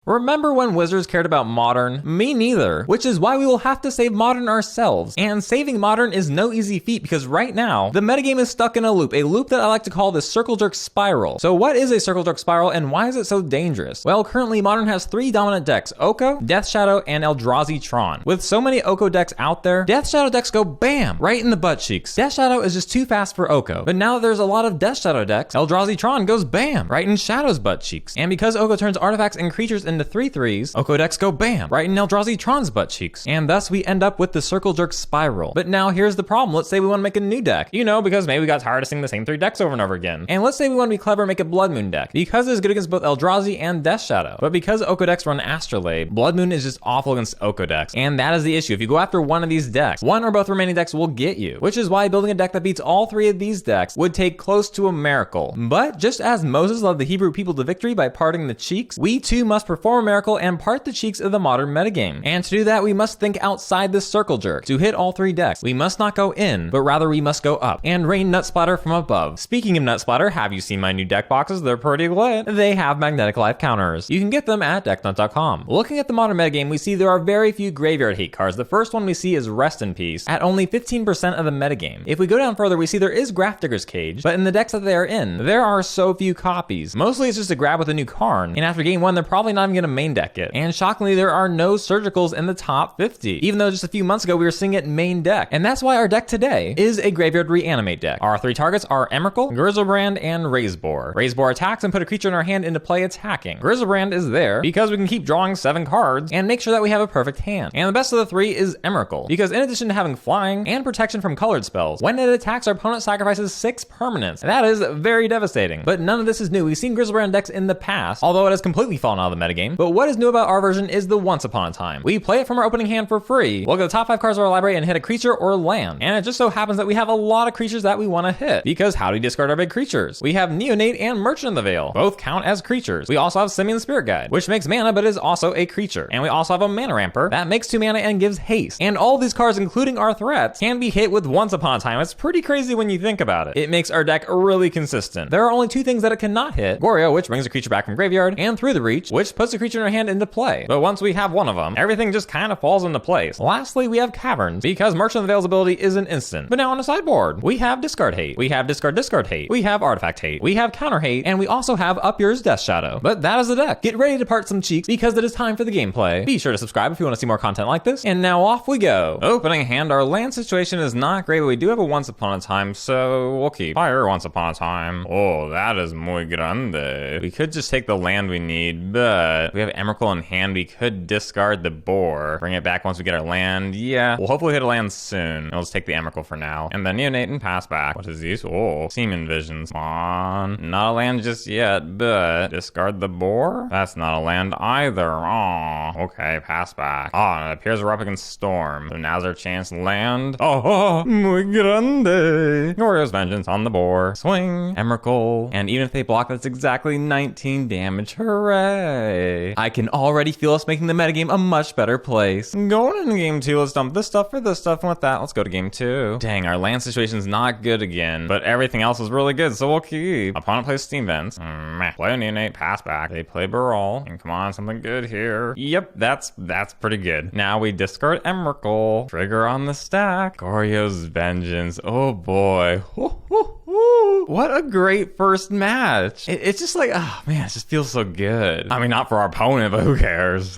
Remember when Wizards cared about Modern? Me neither, which is why we will have to save Modern ourselves. And saving Modern is no easy feat because right now, the metagame is stuck in a loop that I like to call the Circle Jerk Spiral. So what is a Circle Jerk Spiral and why is it so dangerous? Well, currently Modern has 3 dominant decks, Oko, Death Shadow, and Eldrazi Tron. With so many Oko decks out there, Death Shadow decks go BAM! Right in the butt cheeks. Death Shadow is just too fast for Oko. But now that there's a lot of Death Shadow decks, Eldrazi Tron goes BAM! Right in Shadow's butt cheeks. And because Oko turns artifacts and creatures into 3/3s, Oko decks go BAM! Right in Eldrazi Tron's butt cheeks. And thus we end up with the Circle Jerk Spiral. But now here's the problem. Let's say we want to make a new deck. You know, because maybe we got tired of seeing the same 3 decks over and over again. And let's say we want to be clever and make a Blood Moon deck. Because it's good against both Eldrazi and Death Shadow. But because Oko decks run Astrolabe, Blood Moon is just awful against Oko decks. And that is the issue. If you go after one of these decks, one or both remaining decks will get you. Which is why building a deck that beats all 3 of these decks would take close to a miracle. But just as Moses led the Hebrew people to victory by parting the cheeks, we too must perform a miracle and part the cheeks of the Modern metagame. And to do that, we must think outside the Circle Jerk. To hit all 3 decks, we must not go in, but rather we must go up and rain Nut Splatter from above. Speaking of Nut Splatter, have you seen my new deck boxes? They're pretty lit. They have magnetic life counters. You can get them at decknut.com. Looking at the Modern metagame, we see there are very few graveyard hate cards. The first one we see is Rest in Peace at only 15% of the metagame. If we go down further, we see there is Grafdigger's Cage, but in the decks that they are in, there are so few copies. Mostly it's just a grab with a new Karn, and after game 1, they're probably not even going to main deck it. And shockingly, there are no Surgicals in the top 50, even though just a few months ago we were seeing it main deck. And that's why our deck today is a Graveyard Reanimate deck. Our 3 targets are Emrakul, Griselbrand, and Raze-Boar. Raze-Boar attacks and put a creature in our hand into play attacking. Griselbrand is there because we can keep drawing 7 cards and make sure that we have a perfect hand. And the best of the 3 is Emrakul, because in addition to having flying and protection from colored spells, when it attacks, our opponent sacrifices 6 permanents. That is very devastating. But none of this is new. We've seen Griselbrand decks in the past, although it has completely fallen out of the metagame. But what is new about our version is the Once Upon a Time. We play it from our opening hand for free. We'll get the top 5 cards of our library and hit a creature or land. And it just so happens that we have a lot of creatures that we want to hit, because how do we discard our big creatures? We have Neonate and Merchant of the Veil. Both count as creatures. We also have Simian Spirit Guide, which makes mana but is also a creature. And we also have a Mana Ramper that makes 2 mana and gives haste. And all these cards, including our threats, can be hit with Once Upon a Time. It's pretty crazy when you think about it. It makes our deck really consistent. There are only 2 things that it cannot hit: Goryo, which brings a creature back from graveyard, and Through the Reach, which puts a creature in our hand into play. But once we have one of them, everything just kind of falls into place. Lastly, we have Caverns, because Merchant of the Veil's ability is an instant. But now on the sideboard, we have Discard Hate, we have Discard Hate, we have Artifact Hate, we have Counter Hate, and we also have Up Yours Death Shadow. But that is the deck. Get ready to part some cheeks, because it is time for the gameplay. Be sure to subscribe if you want to see more content like this, and now off we go. Opening hand, our land situation is not great, but we do have a Once Upon a Time, so we'll keep Fire Once Upon a Time. Oh, that is muy grande. We could just take the land we need, but we have Emrakul in hand. We could discard the Boar, bring it back once we get our land. Yeah, we'll hopefully hit a land soon. I'll just take the Emrakul for now, and then Neonate and pass back. What is these? Oh, Simian Visions. Come on, not a land just yet, but discard the Boar. That's not a land either. Oh, okay, pass back. Oh, and it appears we're up against Storm, so now's our chance. Land. Oh, muy grande. Goryo's Vengeance on the Boar. Swing, Emrakul, and even if they block, that's exactly 19 damage. Hooray! I can already feel us making the metagame a much better place. Going into game 2, let's dump this stuff for this stuff, and with that, let's go to game 2. Dang, our land situation's not good again, but everything else is really good, so we'll keep. Opponent plays Steam Vents. Play a Neonate, pass back. They play Baral, and come on, something good here. Yep, that's pretty good. Now we discard Emrakul. Trigger on the stack. Goryo's Vengeance. Oh boy. What a great first match. It's just like, oh man, it just feels so good. I mean, not for our opponent, but who cares?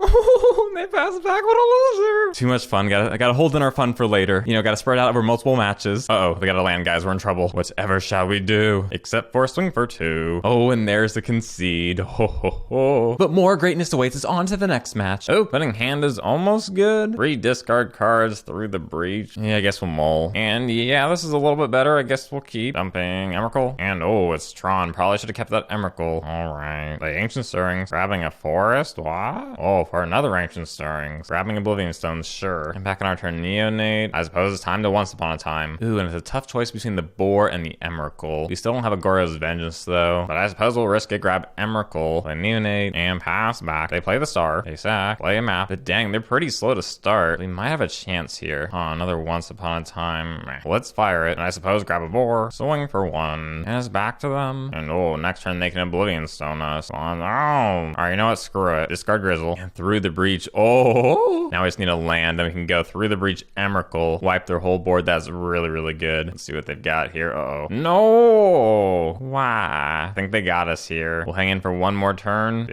They pass back, what a loser. Too much fun. Gotta hold in our fun for later. You know, gotta spread out over multiple matches. Uh-oh, they gotta land, guys. We're in trouble. Whatever shall we do? Except for swing for 2. Oh, and there's the concede. Ho, ho, ho. But more greatness awaits us. On to the next match. Opening hand is almost good. 3 discard cards Through the Breach. Yeah, I guess we'll mull. And yeah, this is a little bit better. I guess we'll keep dumping Emrakul. And oh, it's Tron. Probably should have kept that Emrakul. All right. The Ancient Stirrings. Grabbing a forest. What? Oh, for another Ancient Ancient Stirrings. Grabbing Oblivion Stones, sure. And back on our turn, Neonate. I suppose it's time to Once Upon a Time. Ooh, and it's a tough choice between the Boar and the Emrakul. We still don't have a Goryo's Vengeance though, but I suppose we'll risk it. Grab Emrakul, play Neonate, and pass back. They play the star, they sack, play a map, but dang, they're pretty slow to start. We might have a chance here. Oh, another Once Upon a Time. Let's fire it, and I suppose grab a Boar, swing for one, and it's back to them. And oh, next turn they can Oblivion Stone us. Oh, alright, you know what? Screw it. Discard Grizzle, and through the breach. Oh, now we just need a land, and we can go through the breach Emrakul, wipe their whole board. That's really, really good. Let's see what they've got here. Uh-oh. No! Why? I think they got us here. We'll hang in for one more turn.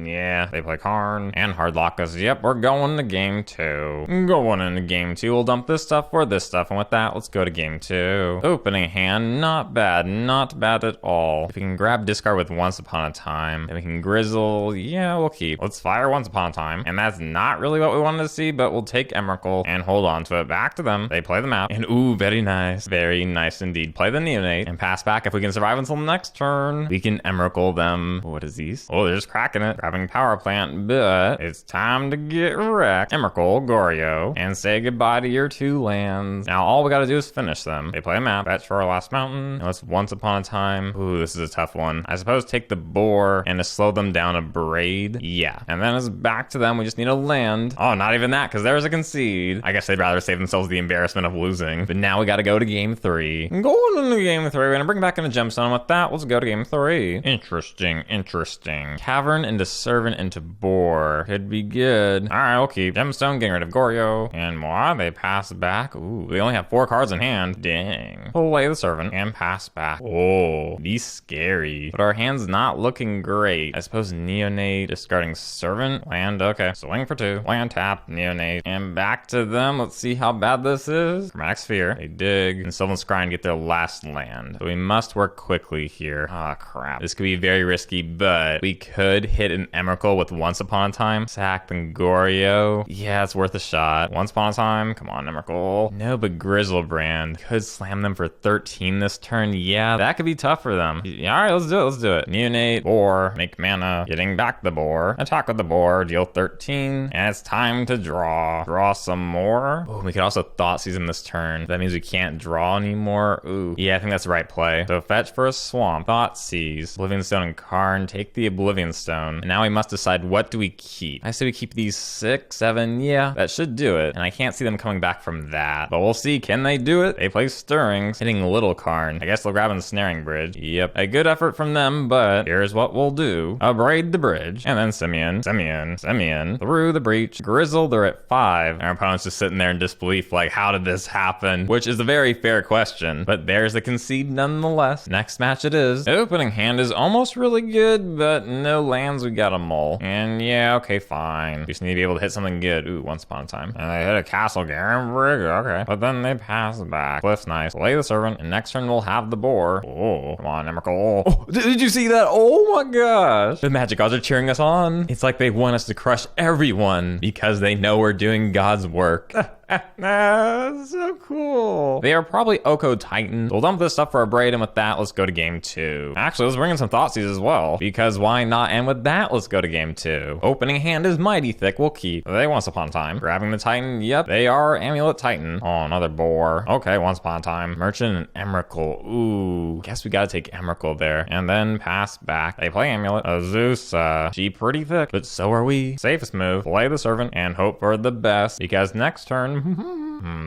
Yeah, they play Karn and hardlock us. Yep, we're going to game 2. Going into game 2. We'll dump this stuff for this stuff, and with that, let's go to game 2. Opening hand, not bad at all. If we can grab discard with Once Upon a Time, then we can Grizzle. Yeah, we'll keep. Let's fire Once Upon a Time, and that's not really what we wanted to see, but we'll take Emrakul and hold on to it. Back to them. They play the map, and ooh, very nice indeed. Play the Neonate and pass back. If we can survive until next turn, we can Emrakul them. What is these? Oh, they're just cracking it. Grabbing Power Plant, but it's time to get wrecked. Emrakul, Goryo, and say goodbye to your 2 lands. Now all we gotta do is finish them. They play a map, fetch for our last mountain, and let's Once Upon a Time. Ooh, this is a tough one. I suppose take the Boar and to slow them down Abrade. Yeah, and then it's back to them. We just need a land. Oh, not even that, because there's a concede. I guess they'd rather save themselves the embarrassment of losing. But now we gotta go to game 3. Going into game 3, we're gonna bring back in a Gemstone. With that, let's go to game 3. Interesting. Cavern into Servant into Boar. Could be good. Alright, we'll keep Gemstone, getting rid of Goryo. And moi, they pass back. Ooh, they only have 4 cards in hand. Dang. Play the Servant and pass back. Oh, these scary. But our hand's not looking great. I suppose Neonate, discarding Servant, land, okay. Swing for 2, land tap, Neonate, and back to them. Let's see how bad this is. Chromatic Sphere, they dig, and Sylvan Scry and get their last land. So we must work quickly here. Ah, crap. This could be very risky, but we could hit an Emrakul with Once Upon a Time. Sack and Goryo. Yeah, it's worth a shot. Once Upon a Time, come on, Emrakul. No, but Griselbrand could slam them for 13 this turn. Yeah, that could be tough for them. Yeah, all right, let's do it. Neonate, Boar, make mana, getting back the Boar, attack with the Boar, deal 13, and it's time to draw. Draw some more. Oh, we could also Thoughtseize in this turn. That means we can't draw anymore. Ooh, yeah, I think that's the right play. So fetch for a swamp, Thoughtseize, Oblivion Stone and Karn, take the Oblivion Stone, and now we must decide what do we keep. I say we keep these 6, 7, yeah, that should do it, and I can't see them coming back from that, but we'll see. Can they do it? They play Stirrings, hitting Little Karn. I guess they'll grab a Snaring Bridge. Yep, a good effort from them, but here's what we'll do. Abrade the bridge, and then Simian, through the breach. Grizzle, they're at 5. Our opponent's just sitting there in disbelief, like, how did this happen? Which is a very fair question, but there's the concede nonetheless. Next match it is. Opening hand is almost really good, but no lands, we got a mull. And yeah, okay, fine. We just need to be able to hit something good. Ooh, Once Upon a Time. And they hit a Castle Garenbrig, okay. But then they pass back. Cliff's nice. Play the Servant, and next turn we'll have the Boar. Oh, come on, Emrakul. Oh, did you see that? Oh my gosh. The Magic Gods are cheering us on. It's like they want us to crush everyone because they know we're doing God's work. So cool. They are probably Oko Titan. We'll dump this stuff for Abrade, and with that, let's go to game 2. Actually, let's bring in some Thoughtseize as well, because why not? And with that, let's go to game 2. Opening hand is mighty thick. We'll keep. They Once Upon a Time. Grabbing the Titan. Yep, they are Amulet Titan. Oh, another Boar. Okay, Once Upon a Time. Merchant and Emrakul. Ooh, guess we gotta take Emrakul there. And then pass back. They play Amulet. Azusa. She pretty thick, but so are we. Safest move. Play the Servant and hope for the best, because next turn,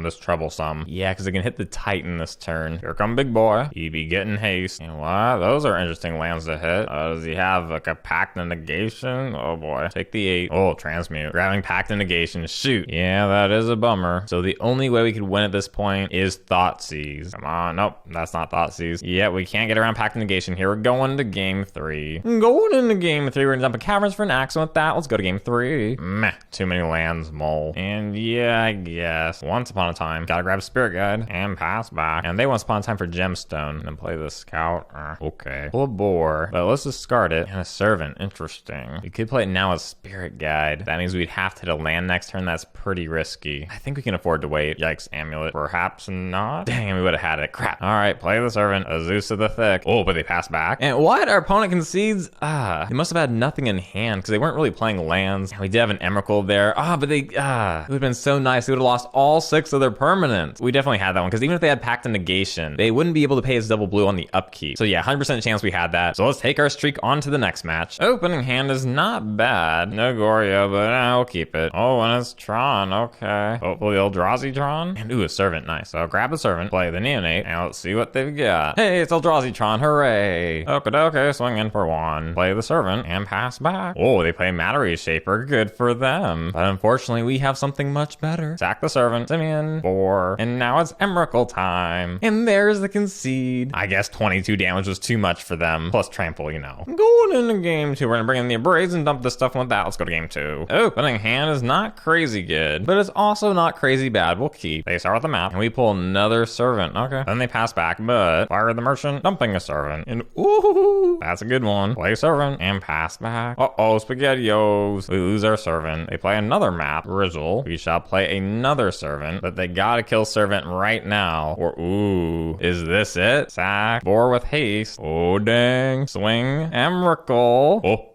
this troublesome. Yeah, because it can hit the Titan this turn. Here come big boy. He be getting haste. And wow, those are interesting lands to hit. Does he have like a Pact of Negation? Oh boy. Take the 8. Oh, transmute. Grabbing Pact of Negation. Shoot. Yeah, that is a bummer. So the only way we could win at this point is Thoughtseize. Come on. Nope, that's not Thoughtseize. Yeah, we can't get around Pact of Negation here. We're going to game 3. Going into game 3, we're gonna dump a Caverns for an axe. And with that, let's go to game 3. Meh. Too many lands, mole. And yeah, I guess. Once Once Upon a Time. Gotta grab Spirit Guide and pass back. And they Once Upon a Time for Gemstone. And then play the Scout. Okay. Pull a Boar. But let's discard it. And a Servant. Interesting. We could play it now as Spirit Guide. That means we'd have to hit a land next turn. That's pretty risky. I think we can afford to wait. Yikes, Amulet. Perhaps not. Dang, we would have had it. Crap. Alright, play the Servant. A Zeus of the Thick. Oh, but they pass back. And what? Our opponent concedes? They must have had nothing in hand because they weren't really playing lands. We did have an Emrakul there. But they, it would have been so nice. They would have lost all 6 of their permanents. We definitely had that one because even if they had Pact and Negation, they wouldn't be able to pay as double blue on the upkeep. So yeah, 100% chance we had that. So let's take our streak on to the next match. Opening hand is not bad. No Goryo, but I'll keep it. Oh, and it's Tron. Okay. Hopefully Eldrazi Tron. And ooh, a Servant. Nice. So I'll grab the Servant, play the Neonate, and let's see what they've got. Hey, it's Eldrazi Tron. Hooray. Okay, swing in for 1. Play the Servant and pass back. Oh, they play Matter Shaper. Good for them. But unfortunately, we have something much better. Sack the Servant, Simian, 4, and now it's Emrakul time. And there's the concede. I guess 22 damage was too much for them. Plus trample, you know. Going into game 2, we're gonna bring in the Abrades and dump this stuff with that. Let's go to game 2. Opening hand is not crazy good, but it's also not crazy bad. We'll keep. They start with the map, and we pull another Servant. Okay. Then they pass back, but fire the Merchant, dumping a Servant. And ooh, that's a good one. Play Servant and pass back. Uh-oh, SpaghettiOs. We lose our Servant. They play another map, Grizzle. We shall play another Servant, but they gotta kill Servant right now. Or, ooh, is this it? Sack, Boar with haste. Oh, dang. Swing, Emrakul.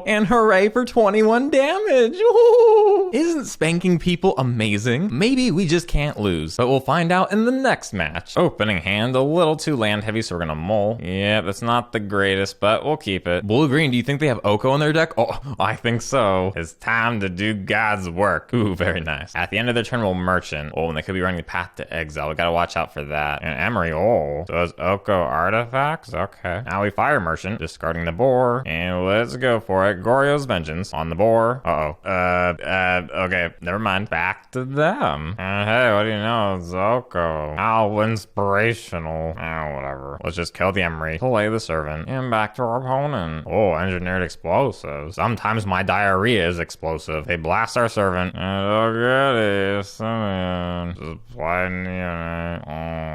And hooray for 21 damage. Ooh. Isn't spanking people amazing? Maybe we just can't lose, but we'll find out in the next match. Opening hand, a little too land heavy, so we're gonna mull. Yeah, that's not the greatest, but we'll keep it. Blue-green, do you think they have Oko in their deck? Oh, I think so. It's time to do God's work. Ooh, very nice. At the end of their turn, we'll Merchant. Oh, and they could be running the Path to Exile. We gotta watch out for that. And Emery, so is Oko artifacts? Okay. Now we fire Merchant, discarding the Boar, and let's go for it. Goryo's Vengeance on the Boar. Okay, never mind. Back to them. Hey, what do you know? It's Oko. How inspirational. Whatever. Let's just kill the Emery, play the Servant, and back to our opponent. Oh, engineered explosives. Sometimes my diarrhea is explosive. They blast our Servant. And okay, Simian. Just play Neonate.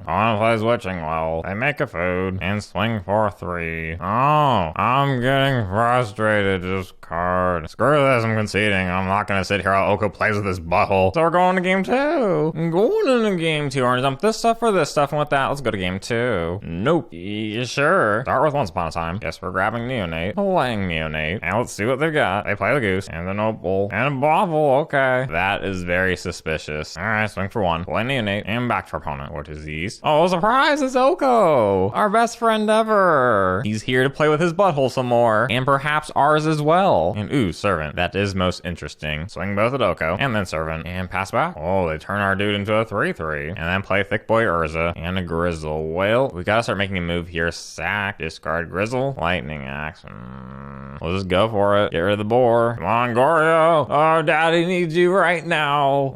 Someone plays Witching Well. They make a food and swing for 3. Oh, I'm getting frustrated. Just card. Screw this, I'm conceding. I'm not gonna sit here while Oko plays with his butthole. So we're going to game 2. Going into game 2. We're gonna dump this stuff for this stuff, and with that, let's go to game 2. Nope. Yeah, sure. Start with Once Upon a Time. Guess we're grabbing Neonate, playing Neonate, and let's see what they've got. They play the Goose, and the Opal, and a Bauble. Okay. That is very suspicious. Alright, swing for 1. Play Neonate, and back to our opponent. What is these? Oh, surprise! It's Oko! Our best friend ever! He's here to play with his butthole some more, and perhaps ours as well. And ooh, Servant. That is most interesting. Swing both at Oko, and then Servant, and pass back. Oh, they turn our dude into a 3/3, and then play Thick Boy Urza, and a Grizzle. Well, we gotta start making a move here. Sack, discard Grizzle, Lightning Axe. We'll just go for it. Get rid of the Boar. Come on, Goryo! Oh, Daddy needs you right now.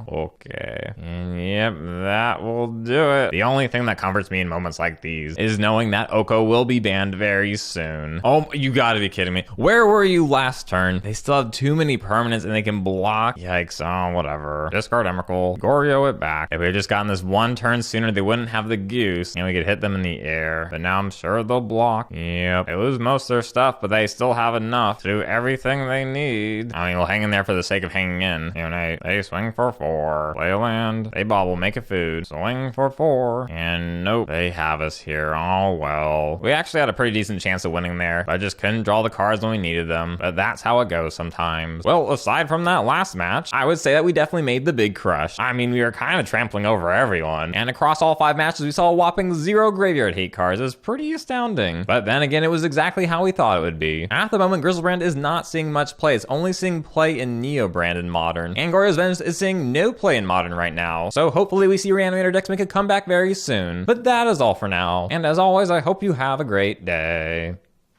Oh, okay. And yep, that will do it. The only thing that comforts me in moments like these is knowing that Oko will be banned very soon. Oh, you gotta be kidding me. Where were you last turn? They still have too many permanents and they can block. Yikes, oh, whatever. Discard Emrakul, Goryo it back. If we had just gotten this one turn sooner, they wouldn't have the Goose and we could hit them in the air. But now I'm sure they'll block. Yep, they lose most of their stuff, but they still have enough to do everything they need. I mean, we'll hang in there for the sake of hanging in. They swing for 4. Play a land. They bobble, make a food. Swing for 4. And nope, they have us here. Oh, well. We actually had a pretty decent chance of winning there, but I just couldn't draw the cards when we needed them. But that's how it goes sometimes. Well, aside from that last match, I would say that we definitely made the big crush. I mean, we were kind of trampling over everyone. And across all 5 matches, we saw a whopping 0 graveyard hate cards. It was pretty astounding. But then again, it was exactly how we thought it would be. At the moment, Griselbrand is not seeing much play. It's only seeing play in Neobrand in Modern. And Goryo's Vengeance is seeing no play in Modern right now. So hopefully we see Reanimator decks make a comeback very soon. But that is all for now. And as always, I hope you have a great day.